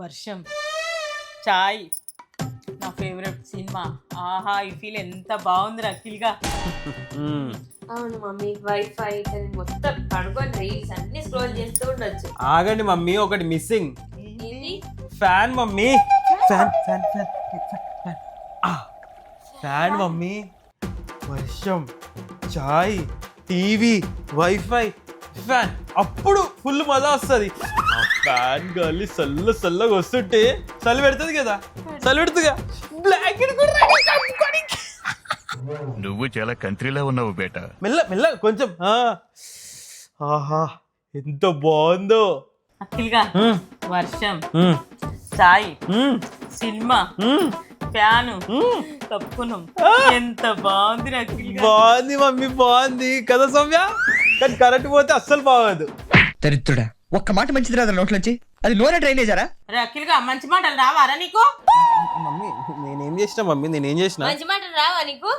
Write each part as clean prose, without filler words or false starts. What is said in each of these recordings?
వర్షం, చాయ్, నా favourite cinema. ఆహా, ఈ ఫీల్ ఎంత బాగుంది అఖిల్గా. అవును మమ్మీ, వైఫై మొత్తం పడుకొని రీల్స్ అన్ని స్క్రోల్ చేస్తూ ఉండొచ్చు. ఆగండి మమ్మీ, ఒకటి మిస్సింగ్. ఏంటి? Fan mummy, fan fan fan fan mummy. వర్షం, చాయ్, టీవీ, వైఫై, ఫ్యాన్, అప్పుడు ఫుల్ మజా వస్తుంది. ఫ్యాన్ గాలి చల్లగా వస్తుంటే చలి పెడుతుంది కదా, చలి పెడుతుందిగా. బ్లాంకెట్ కూడా కప్పుకోనికి. నువ్వు చాలా కంట్రీలో ఉన్నావు బేటా. మెల్ల కొంచెం. ఆహా, ఎంత బాగుందో. అఖిల్గా, వర్షం, చాయ్, సినిమా, ఫ్యాను, కప్పుకున్నాం. ఎంత బాగుంది అఖిల్గా. బాగుంది మమ్మీ, బాగుంది కదా సౌమ్య. కానీ కరెంట్ పోతే అస్సలు బాగోదు. దరిద్రుడా, ఒక్క మాట మంచిది రాదు నోట్లోంచి. అది నూనె డ్రైనేజారా? రే అఖిల్గా, మంచి మాటలు రావారా నీకు? మమ్మీ నేనేం చేసిన మంచి మాటలు రావా నీకు?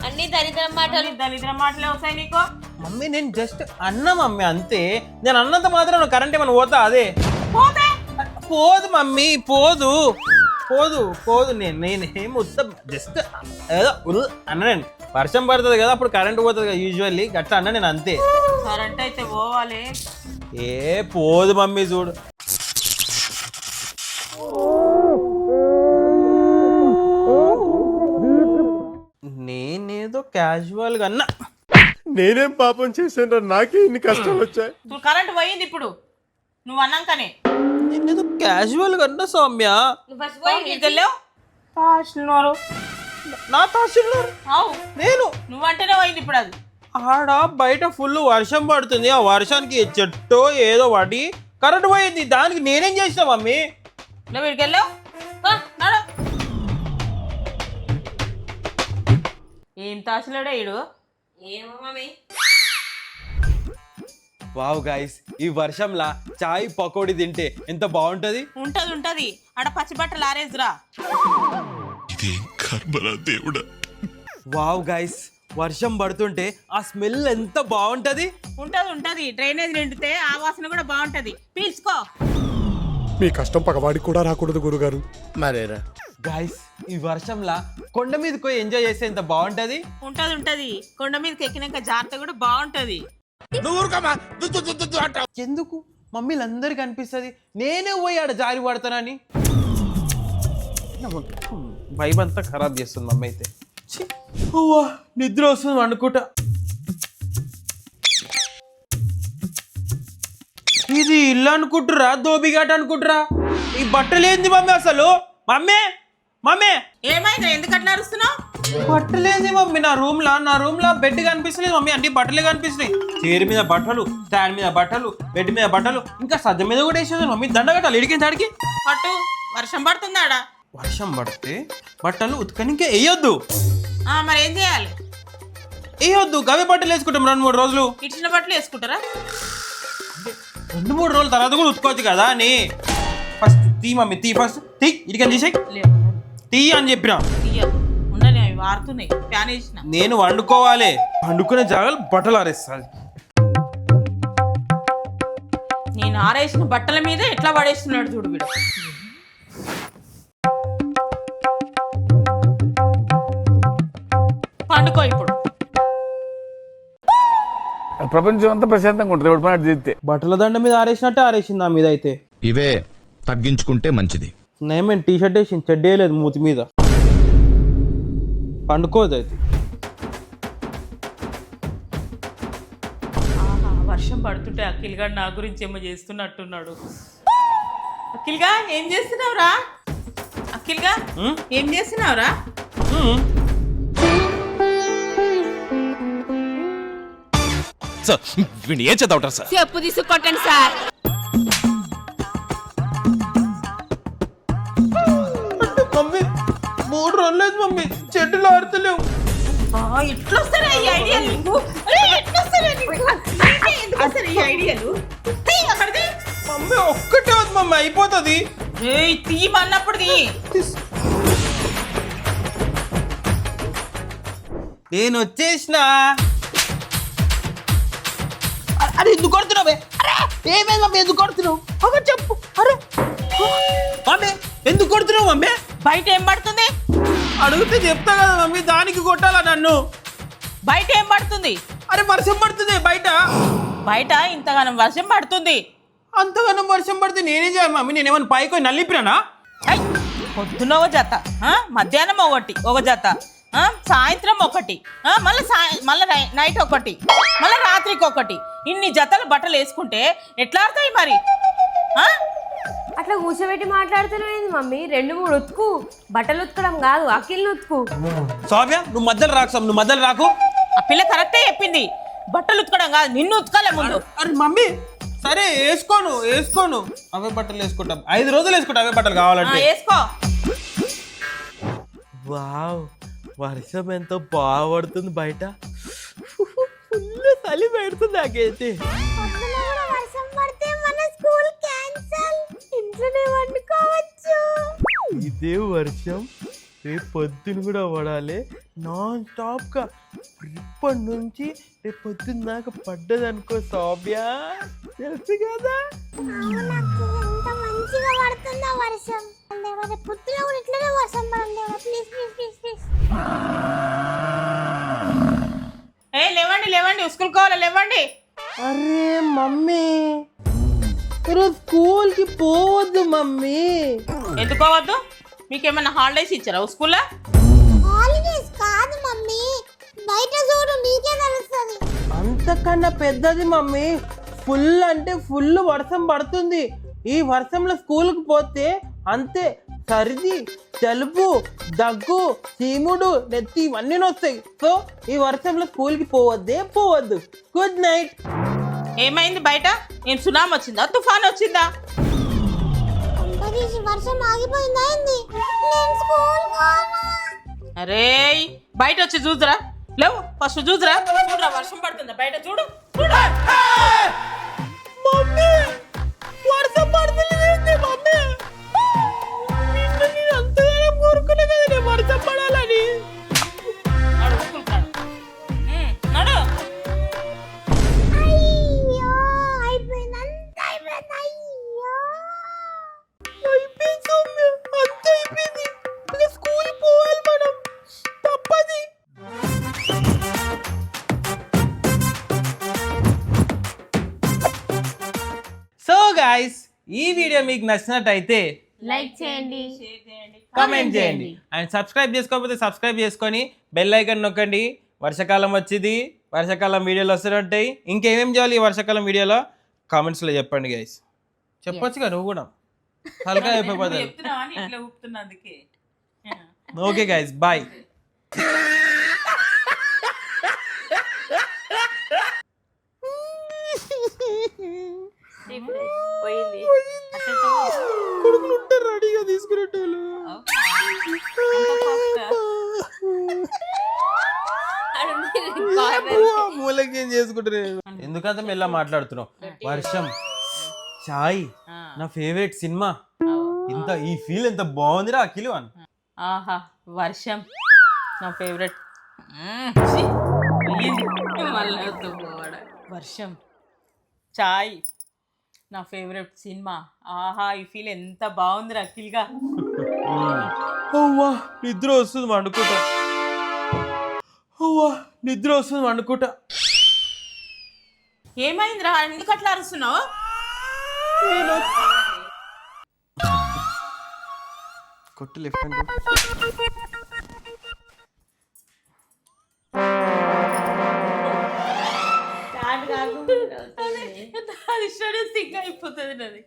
అన్ని దరిద్రం మాటలు. దరిద్ర మాటలే వస్తాయి నీకు. మమ్మీ నేను జస్ట్ అన్నా మమ్మీ, అంతే. నేను అన్నంత మాత్రం కరెంట్ ఏమైనా పోతా? అదే పోతే పోదు మమ్మీ, పోదు. నేనేం ఉత్త జస్ట్ ఏదో అన్నాను. వర్షం పడుతుంది కదా, అప్పుడు కరెంట్ పోతుంది కదా యూజువల్లీ, గట్లా అన్నా నేను, అంతే. కరెంట్ అయితే పోవాలి. ఏ పోదు మమ్మీ, చూడు. నేనేదో క్యాజువల్ గా అన్నా. నేనేం పాపం చేశాను, నాకే ఇన్ని కష్టాలు వచ్చాయి. ఇప్పుడు కరెంట్ పోయింది. ఇప్పుడు నువ్వు అన్నాకనే నేనేదో క్యాజువల్ గా అన్నా సౌమ్య. నువ్వు ఫస్ట్ పోయి వెళ్ళావు. తాసినారు నా తహసీల్దార్ నేను. నువ్వంటేనే పోయింది ఇప్పుడు అది. ఆడ బయట ఫుల్ వర్షం పడుతుంది, ఆ వర్షానికి చెట్టు ఏదో పడి కరెంట్ పోయింది. దానికి నేనేం చేసిన మమ్మీ? నువ్వు వీడికి వెళ్ళావు. ఏం తాసిలాడే ఈడు. ఏమో మమ్మీ. వావ్ గైస్, ఈ వర్షంలా చాయ్ పకోడీ తింటే ఎంత బాగుంటది. ఉంటది. ఆడ పచ్చి బట్టలు ఆరేజ్రా. దేవుడా. వావ్ గైస్, వర్షం పడుతుంటే ఆ స్మెల్ ఎంత బాగుంటది. ఉంటది. డ్రైనేజ్ నిండితే ఆ వాసన కూడా బాగుంటది. పీల్చుకో. మీ కష్టం పగవాడికి కూడా రాకూడదు గురుగారు. మరేరా గైస్, ఈ వర్షంలా కొండ మీదకి పోయి ఎంజాయ్ చేస్తే ఎంత బాగుంటది. ఉంటది. కొండ మీదకి ఎక్కినాక జాగ్రత్త కూడా బాగుంటది. ఎందుకు మమ్మీలందరికి అనిపిస్తుంది నేనే పోయి ఆడ జారి పడతానని. వైబ్ అంతా ఖరాబ్ చేస్తుంది మమ్మీ అయితే. ఛీ, అవ్వా, నిద్ర వస్తుంది అనుకుంటా. ఇది ఇల్లు అనుకుంటురా, దోబిఘాట్ అనుకుంటురా? ఈ బట్టలు ఏంది మమ్మీ అసలు? మమ్మీ ఏమైంది? ఎందుకట్లా అరుస్తున్నావు? బట్టలేంది మమ్మీ? నా రూమ్ లా బెడ్ కనిపిస్తలేదు మమ్మీ, అన్ని బట్టలే కనిపిస్తున్నాయి. చైర్ మీద బట్టలు, స్టాండ్ మీద బట్టలు, బెడ్ మీద బట్టలు, ఇంకా సజ్జ మీద కూడా వేసేది మమ్మీ. దండ కట్టాలి ఇడికి తాడికి. పట్టు. వర్షం పడుతుందాడా? వర్షం పడితే బట్టలు ఉతకనికే వేయొద్దు. మరి ఏం చేయాలి? వేయొద్దు, గవే బట్టలు వేసుకుంటాం 2-3 రోజులు. ఇచ్చిన బట్టలు వేసుకుంటారా? 2-3 రోజుల తర్వాత కూడా ఉతుకోవచ్చు కదా అని. ఫస్ట్ తీ మమ్మీ, ఫస్ట్ తీ, ఇడికని తీసేయి. తీ అని చెప్పిన. ఉండని, అవి వారుతున్నాయి. ఫ్యాన్ వేసిన. నేను వండుకోవాలి, వండుకునే జాగాలు బట్టలు ఆరేస్తాను. నేను ఆరేసిన బట్టల మీద ఎట్లా పడేస్తున్నాడు చూడు వీడు. పండుకో ఇప్పుడు. ప్రపంచం అంతా ప్రశాంతంగా ఉంటుంది ఎవరి పని చేస్తే. బట్టల దండ మీద ఆరేసినట్టే ఆరేసింది నా మీద అయితే. ఇవే తగ్గించుకుంటే మంచిది. నేమేం టీషర్ట్ వేసింది, చెడ్డ వేయలేదు మూతి మీద. పండుకోదు అయితే. వర్షం పడుతుంటే అఖిల్ గారు నా గురించి ఏమో చేస్తున్నట్టున్నాడు. అఖిల్ గా ఏం చేస్తున్నావురా? అఖిల్ గా ఏం చేస్తున్నావురా? సార్ వీడిని ఏం చేద్దాం సార్? చెప్పు తీసుకొట్టండి సార్. మమ్మీ 3 రోజులేదు మమ్మీ, చెట్టులు ఆడుతలేవు. ఎట్లా వస్తారా ఈ ఐడియాలు నీకు? ఎందుకు వస్తారా ఈ ఐడియాలు? మమ్మీ ఒక్కటే వద్దు మమ్మీ, అయిపోతుంది. తీయమన్నప్పుడు నేను వచ్చేసిన. అరే ఎందుకు కొడుతున్నావే? అరే ఏమైంది మమ్మీ, ఎందుకు కొడుతున్నావు? బయట ఏం పడుతుంది? అడిగితే చెప్తా కదా మమ్మీ, దానికి కొట్టాలా నన్ను? బయట ఏం పడుతుంది? అరే వర్షం పడుతుంది బయట. బయట ఇంతగానం వర్షం పడుతుంది. అంతగానో వర్షం పడితే నేనేం చేయాలి మమ్మీ? నేనేమన్నా పైకి నల్లిపిరానా? పొద్దున ఒక జత, మధ్యాహ్నం ఒక జత, సాయంత్రం ఒకటి, మళ్ళీ నైట్ ఒకటి, మళ్ళీ రాత్రికి ఒకటి. ఇన్ని జతలు బట్టలు వేసుకుంటే ఎట్లా ఆడతాయి మరి? అట్లా కూర్చోబెట్టి మాట్లాడుతున్నావు మమ్మీ? 2-3 ఉతుకు. బట్టలు ఉతకడం కాదు, అఖిల్ని ఉతుకు. సౌమ్య నువ్వు మధ్యలో రాకు, నువ్వు మధ్యలో రాకు. ఆ పిల్ల కరెక్టే చెప్పింది, బట్టలు ఉతకడం కాదు, నిన్ను ఉతకాలే ముందు. అరే మమ్మీ సరే వేసుకోను అవే బట్టలు వేసుకుంటాం, 5 రోజులు వేసుకుంటాం అవే బట్టలు కావాలంటే. వేసుకో. వావ్, వర్షం ఎంతో బాగా పడుతుంది బయట. ఫుల్ చలి పెడుతుంది నాకైతే. వర్షం పడితే మన స్కూల్ క్యాన్సల్, ఇంట్లోనే వండుకోవచ్చు. ఇదే వర్షం రేపు పొద్దున కూడా పడాలి నాన్ స్టాప్ గా. ఇప్పటి నుంచి రేపు పొద్దున్న దాకా పడ్డదనుకో సౌమ్య, తెలుసు కదా. ఎంత మంచిగా పడుతుందా వర్షం. పుత్తులో కూడా ఇట్లనే వర్షం పడండి. Please please please please. లేవండి స్కూల్ కావాలి, లేవండి. అరే మమ్మీ ఈరోజు స్కూల్కి పోవద్దు మమ్మీ. ఎందుకోవద్దు? మీకేమన్నా హాలిడేస్ ఇచ్చారా స్కూల్లో? హాలిడేస్ కాదు మమ్మీ, బయట చూడు నీకే తెలుస్తుంది. అంతకన్నా పెద్దది మమ్మీ. ఫుల్ అంటే ఫుల్ వర్షం పడుతుంది. ఈ వర్షంలో స్కూల్కి పోతే అంతే, సర్ది, జలుబు, దగ్గు, చీముడు, నెత్తి ఇవన్నీ వస్తాయి. సో ఈ వర్షంలో స్కూల్కి పోవద్దు. Good night. ఏమైంది బయట? ఏం సునామీ వచ్చిందా, తుఫాన్ వచ్చిందా? వర్షం ఆగిపోయిందా? నేను స్కూల్ పోనా? అరే బయట వచ్చి చూద్దురా. లేవు, ఫస్ట్ చూద్దురా వర్షం పడుతుందా బయట? చూడు మమ్మీ, వర్షం పడుతుంది మమ్మీ. నేను అంతగానే కోరుకున్నా కదా నేను వర్షం పడాలని. నడు. అయ్యో అయిపోయింది, అంతా అయిపోయింది. అయ్యో అయిపోయింది సౌమ్య, అంత అయిపోయింది. ఇక స్కూల్ పోవాలి మనం, తప్పది. సో గైస్, ఈ వీడియో మీకు నచ్చినట్టయితే లైక్ చేయండి, కామెంట్ చేయండి అండ్ సబ్స్క్రైబ్ చేసుకోకపోతే సబ్స్క్రైబ్ చేసుకొని బెల్ ఐకాన్ నొక్కండి. వర్షాకాలం వచ్చింది, వర్షాకాలం వీడియోలు వస్తుంటాయి. ఇంకేమేం చేయాలి ఈ వర్షాకాలం వీడియోలో కామెంట్స్లో చెప్పండి గైస్. చెప్పొచ్చుగా నువ్వు కూడా, హల్కా అయిపోతుంది. Okay guys, bye. పోయింది. కొడుకులు ఉంటారు రెడీగా తీసుకునేటోళ్ళు. మూలకి ఏం చేసుకుంటారు? ఎందుకంత మెల్ల మాట్లాడుతున్నావు? వర్షం, చాయ్, నా ఫేవరెట్ సినిమా. ఇంత ఈ ఫీల్ ఎంత బాగుందిరా అఖిల్ అని. ఆహా, వర్షం నా ఫేవరెట్. వర్షం, చాయ్, నా ఫేవరెట్ సినిమా. ఆహా, ఈ ఫీల్ ఎంత బాగుంది అఖిల్గా. అవ్వా నిద్ర వస్తుంది వండుకుంటా. ఏమైందిరా, ఎందుకు అట్లా అరుస్తున్నావు? కొట్టు లెఫ్ట్ హ్యాండ్. అది స్టడీ సింక్ అయిపోతుంది నాది.